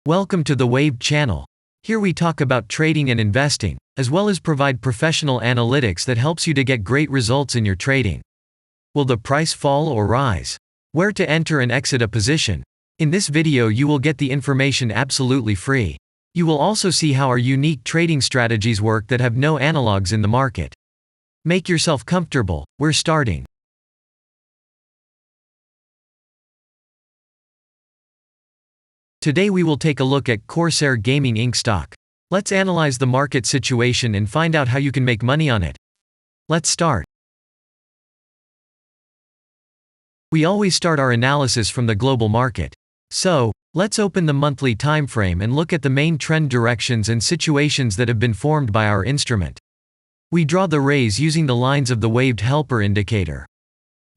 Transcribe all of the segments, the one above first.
Welcome to the Waved channel. Here we talk about trading and investing, as well as provide professional analytics that helps you to get great results in your trading. Will the price fall or rise? Where to enter and exit a position? In this video you will get the information absolutely free. You will also see how our unique trading strategies work that have no analogs in the market. Make yourself comfortable, we're starting. Today we will take a look at Corsair Gaming Inc stock. Let's analyze the market situation and find out how you can make money on it. Let's start. We always start our analysis from the global market. So, let's open the monthly time frame and look at the main trend directions and situations that have been formed by our instrument. We draw the rays using the lines of the waved helper indicator.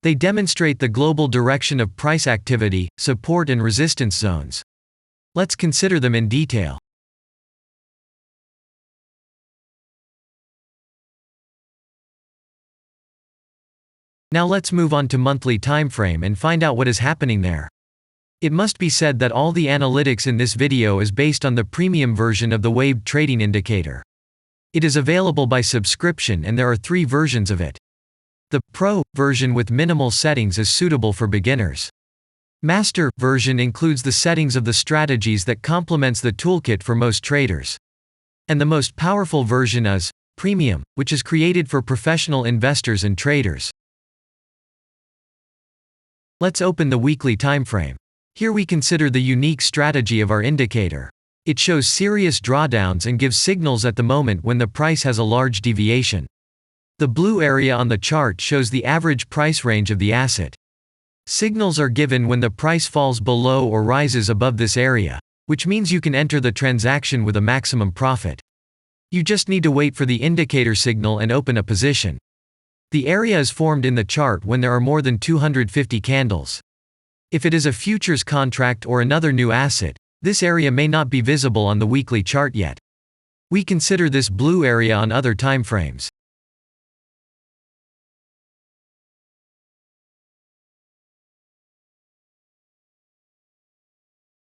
They demonstrate the global direction of price activity, support and resistance zones. Let's consider them in detail. Now let's move on to monthly time frame and find out what is happening there. It must be said that all the analytics in this video is based on the premium version of the waved trading indicator. It is available by subscription and there are 3 versions of it. The Pro version with minimal settings is suitable for beginners. Master version includes the settings of the strategies that complements the toolkit for most traders. And the most powerful version is Premium, which is created for professional investors and traders. Let's open the weekly time frame. Here we consider the unique strategy of our indicator. It shows serious drawdowns and gives signals at the moment when the price has a large deviation. The blue area on the chart shows the average price range of the asset. Signals are given when the price falls below or rises above this area, which means you can enter the transaction with a maximum profit. You just need to wait for the indicator signal and open a position. The area is formed in the chart when there are more than 250 candles. If it is a futures contract or another new asset, this area may not be visible on the weekly chart yet. We consider this blue area on other time frames.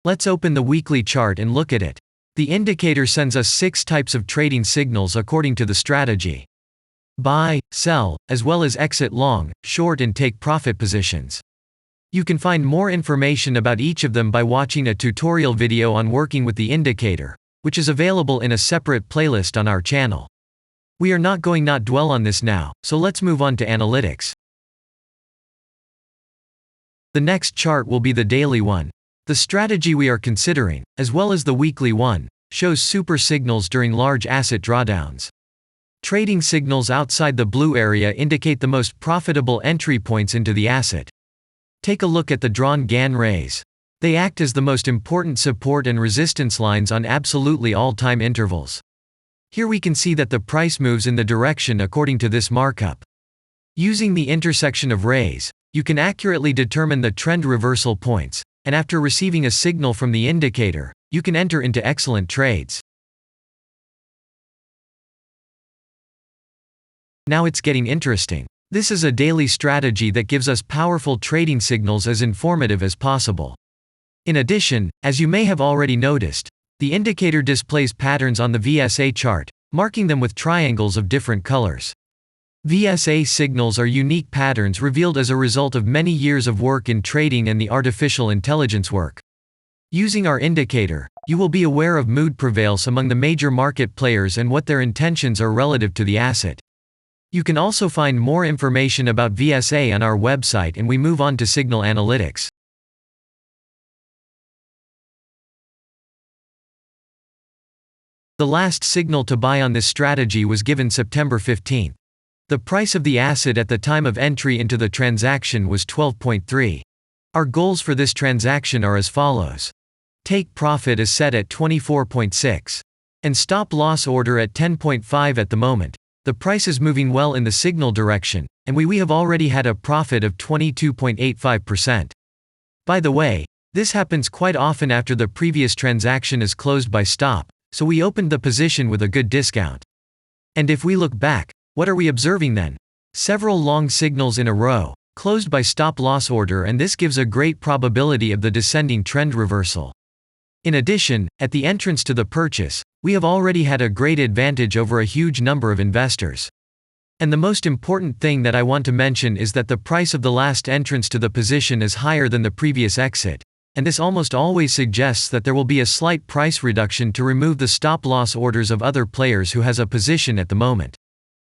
Let's open the weekly chart and look at it. The indicator sends us 6 types of trading signals according to the strategy. Buy, sell, as well as exit long, short and take profit positions. You can find more information about each of them by watching a tutorial video on working with the indicator, which is available in a separate playlist on our channel. We are not going to dwell on this now, so let's move on to analytics. The next chart will be the daily one. The strategy we are considering, as well as the weekly one, shows super signals during large asset drawdowns. Trading signals outside the blue area indicate the most profitable entry points into the asset. Take a look at the drawn Gann rays. They act as the most important support and resistance lines on absolutely all time intervals. Here we can see that the price moves in the direction according to this markup. Using the intersection of rays, you can accurately determine the trend reversal points, and after receiving a signal from the indicator, you can enter into excellent trades. Now it's getting interesting. This is a daily strategy that gives us powerful trading signals as informative as possible. In addition, as you may have already noticed, the indicator displays patterns on the VSA chart, marking them with triangles of different colors. VSA signals are unique patterns revealed as a result of many years of work in trading and the artificial intelligence work. Using our indicator, you will be aware of mood prevails among the major market players and what their intentions are relative to the asset. You can also find more information about VSA on our website, and we move on to signal analytics. The last signal to buy on this strategy was given September 15. The price of the asset at the time of entry into the transaction was 12.3. Our goals for this transaction are as follows. Take profit is set at 24.6. And stop loss order at 10.5 at the moment. The price is moving well in the signal direction, and we have already had a profit of 22.85%. By the way, this happens quite often after the previous transaction is closed by stop, so we opened the position with a good discount. And if we look back, what are we observing then? Several long signals in a row, closed by stop loss order, and this gives a great probability of the descending trend reversal. In addition, at the entrance to the purchase, we have already had a great advantage over a huge number of investors. And the most important thing that I want to mention is that the price of the last entrance to the position is higher than the previous exit, and this almost always suggests that there will be a slight price reduction to remove the stop-loss orders of other players who has a position at the moment.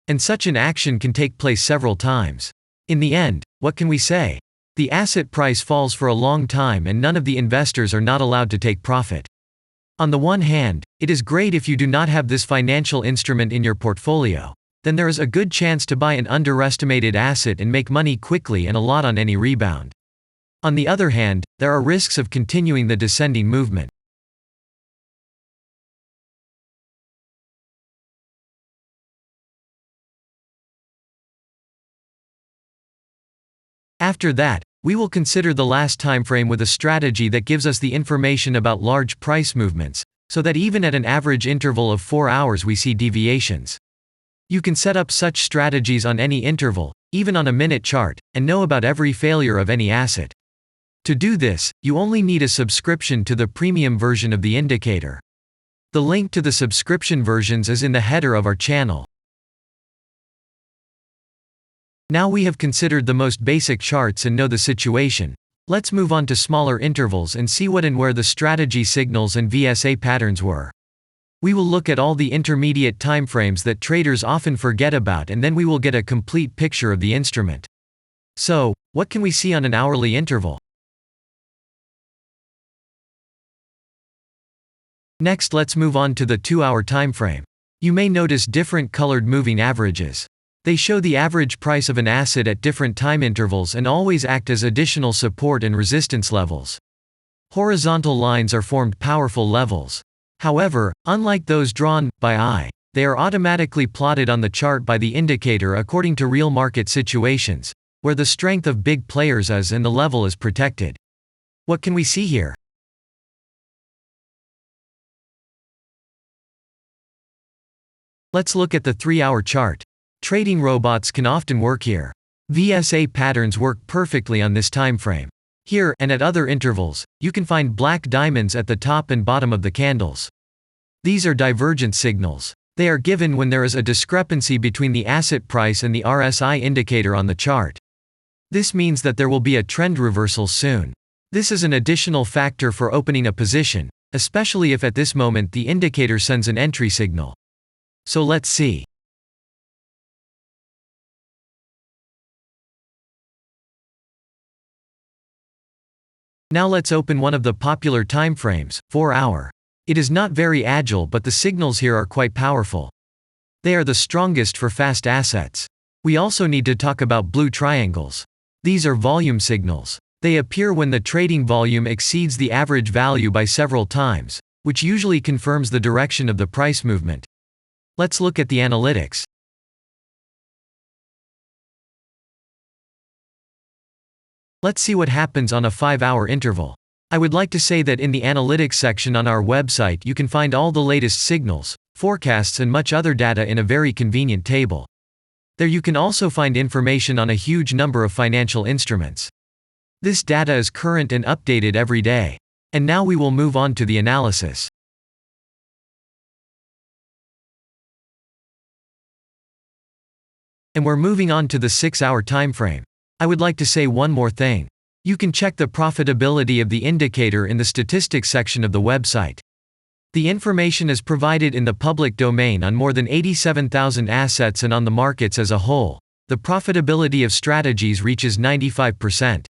And such an action can take place several times. In the end, what can we say? The asset price falls for a long time and none of the investors are not allowed to take profit. On the one hand, it is great if you do not have this financial instrument in your portfolio. Then there is a good chance to buy an underestimated asset and make money quickly and a lot on any rebound. On the other hand, there are risks of continuing the descending movement. After that, we will consider the last time frame with a strategy that gives us the information about large price movements, so that even at an average interval of 4 hours we see deviations. You can set up such strategies on any interval, even on a minute chart, and know about every failure of any asset. To do this, you only need a subscription to the premium version of the indicator. The link to the subscription versions is in the header of our channel. Now we have considered the most basic charts and know the situation. Let's move on to smaller intervals and see what and where the strategy signals and VSA patterns were. We will look at all the intermediate timeframes that traders often forget about, and then we will get a complete picture of the instrument. So, what can we see on an hourly interval? Next, let's move on to the 2-hour timeframe. You may notice different colored moving averages. They show the average price of an asset at different time intervals and always act as additional support and resistance levels. Horizontal lines are formed powerful levels. However, unlike those drawn by eye, they are automatically plotted on the chart by the indicator according to real market situations, where the strength of big players is and the level is protected. What can we see here? Let's look at the 3-hour chart. Trading robots can often work here. VSA patterns work perfectly on this time frame. Here, and at other intervals, you can find black diamonds at the top and bottom of the candles. These are divergent signals. They are given when there is a discrepancy between the asset price and the RSI indicator on the chart. This means that there will be a trend reversal soon. This is an additional factor for opening a position, especially if at this moment the indicator sends an entry signal. So let's see. Now let's open one of the popular timeframes, 4-hour. It is not very agile, but the signals here are quite powerful. They are the strongest for fast assets. We also need to talk about blue triangles. These are volume signals. They appear when the trading volume exceeds the average value by several times, which usually confirms the direction of the price movement. Let's look at the analytics. Let's see what happens on a 5-hour interval. I would like to say that in the analytics section on our website you can find all the latest signals, forecasts and much other data in a very convenient table. There you can also find information on a huge number of financial instruments. This data is current and updated every day. And now we will move on to the analysis. And we're moving on to the 6-hour timeframe. I would like to say one more thing. You can check the profitability of the indicator in the statistics section of the website. The information is provided in the public domain on more than 87,000 assets and on the markets as a whole. The profitability of strategies reaches 95%.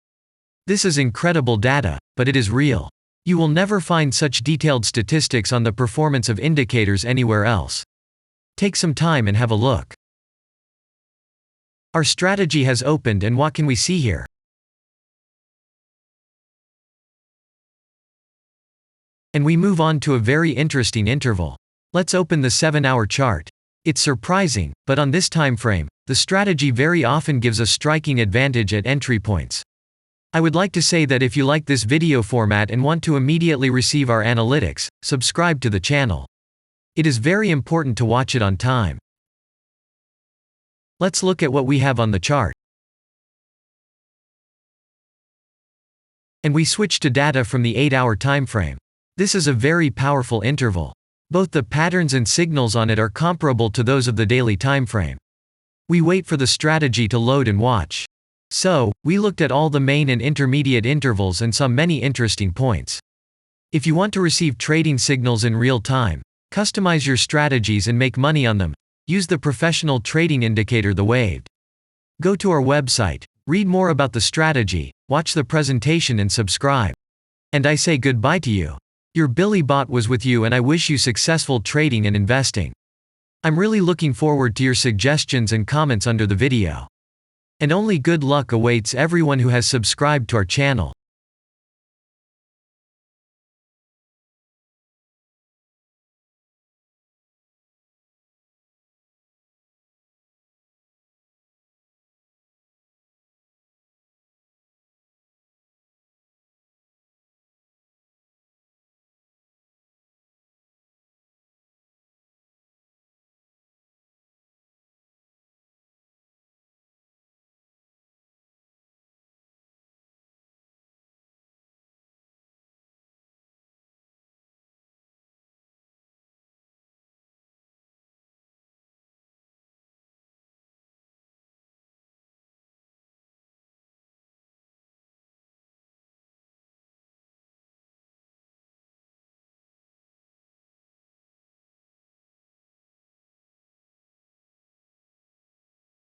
This is incredible data, but it is real. You will never find such detailed statistics on the performance of indicators anywhere else. Take some time and have a look. Our strategy has opened, and what can we see here? And we move on to a very interesting interval. Let's open the 7-hour chart. It's surprising, but on this time frame, the strategy very often gives a striking advantage at entry points. I would like to say that if you like this video format and want to immediately receive our analytics, subscribe to the channel. It is very important to watch it on time. Let's look at what we have on the chart. And we switch to data from the 8-hour time frame. This is a very powerful interval. Both the patterns and signals on it are comparable to those of the daily timeframe. We wait for the strategy to load and watch. So, we looked at all the main and intermediate intervals and saw many interesting points. If you want to receive trading signals in real time, customize your strategies and make money on them, use the professional trading indicator The Waved. Go to our website, read more about the strategy, watch the presentation and subscribe. And I say goodbye to you. Your Billy Bot was with you and I wish you successful trading and investing. I'm really looking forward to your suggestions and comments under the video. And only good luck awaits everyone who has subscribed to our channel.